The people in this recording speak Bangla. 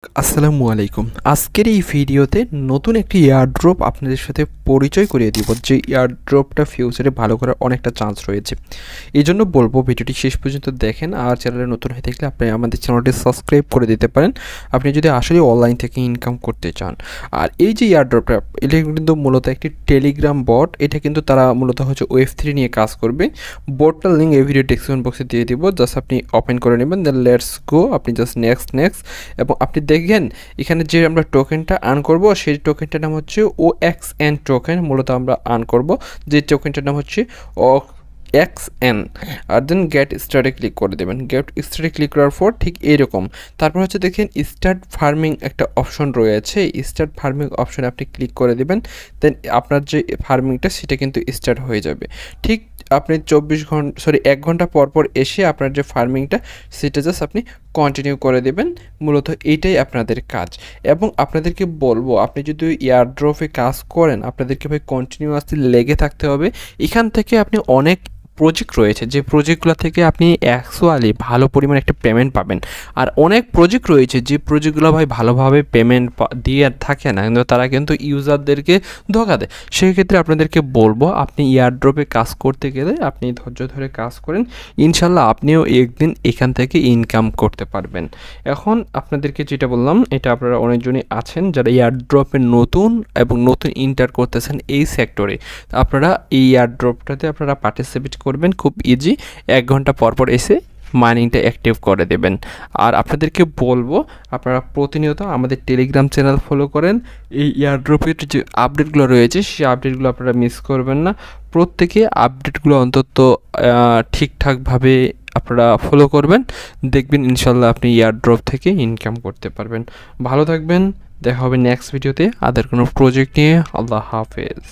আসসালামু আলাইকুম। আজকের এই ভিডিওতে নতুন একটি এয়ারড্রপ আপনাদের সাথে পরিচয় করিয়ে দিব, যে এয়ারড্রপটা ফিউচারে ভালো করার অনেকটা চান্স রয়েছে। এই জন্য বলবো ভিডিওটি শেষ পর্যন্ত দেখেন, আর চ্যানেলে নতুন হয়ে থাকলে আপনি আমাদের চ্যানেলটি সাবস্ক্রাইব করে দিতে পারেন আপনি যদি আসলে অনলাইন থেকে ইনকাম করতে চান। আর এই যে এয়ারড্রপটা, এটা কিন্তু মূলত একটি টেলিগ্রাম বট। এটা কিন্তু তারা মূলত হচ্ছে Web3 নিয়ে কাজ করবে। বটটার লিঙ্ক এই ভিডিও ডেসক্রিপশন বক্সে দিয়ে দিব, জাস্ট আপনি ওপেন করে নেবেন, দেন লেটস গো, আপনি জাস্ট নেক্সট এবং আপনি দেখেন এখানে যে আমরা টোকেনটা আর্ন করব সেই টোকেনটার নাম হচ্ছে OXN টোকেন। মূলত আমরা আর্ন করব যে টোকেনটার নাম হচ্ছে OXN। আর দেন গেট স্টার্টে ক্লিক করে দেবেন। গেট স্টার্টে ক্লিক করার পর ঠিক এইরকম, তারপর হচ্ছে দেখেন স্টার্ট ফার্মিং একটা অপশন রয়েছে। স্টার্ট ফার্মিং অপশনে আপনি ক্লিক করে দেবেন, দেন আপনার যে ফার্মিংটা সেটা কিন্তু স্টার্ট হয়ে যাবে। ঠিক আপনি 1 ঘন্টা পর পর এসে আপনার যে ফার্মিংটা সেটা জাস্ট আপনি কন্টিনিউ করে দেবেন। মূলত এইটাই আপনাদের কাজ। এবং আপনাদেরকে বলবো, আপনি যদি এয়ারড্রপে কাজ করেন আপনাদেরকে ভাই কন্টিনিউয়াসলি লেগে থাকতে হবে। এখান থেকে আপনি অনেক প্রজেক্ট রয়েছে, যে প্রজেক্টগুলো থেকে আপনি অ্যাকচুয়ালি ভালো পরিমাণ একটা পেমেন্ট পাবেন। আর অনেক প্রজেক্ট রয়েছে যে প্রজেক্টগুলো ভাই ভালোভাবে পেমেন্ট দিয়ে থাকে না, কিন্তু তারা কিন্তু ইউজারদেরকে ধোঁকা দেয়। সেক্ষেত্রে আপনাদেরকে বলবো, আপনি এয়ারড্রপে কাজ করতে গেলে আপনি ধৈর্য ধরে কাজ করেন, ইনশাল্লাহ আপনিও একদিন এখান থেকে ইনকাম করতে পারবেন। এখন আপনাদেরকে যেটা বললাম, এটা আপনারা অনেকজনই আছেন যারা এয়ারড্রপে নতুন ইন্টার করতেছেন এই সেক্টরে। আপনারা এই এয়ারড্রপটাতে আপনারা পার্টিসিপেট করবেন, খুব ইজি। 1 ঘন্টা পর পর এসে মাইনিংটা অ্যাক্টিভ করে দেবেন। আর আপনাদেরকে বলবো, আপনারা প্রতিনিয়ত আমাদের টেলিগ্রাম চ্যানেল ফলো করেন। এই এয়ারড্রপের যে আপডেটগুলো রয়েছে সেই আপডেটগুলো আপনারা মিস করবেন না। প্রত্যেকে আপডেটগুলো অন্তত ঠিকঠাকভাবে আপনারা ফলো করবেন, দেখবেন ইনশাল্লাহ আপনি এয়ারড্রপ থেকে ইনকাম করতে পারবেন। ভালো থাকবেন, দেখা হবে নেক্সট ভিডিওতে আদার কোনো প্রজেক্ট নিয়ে। আল্লাহ হাফেজ।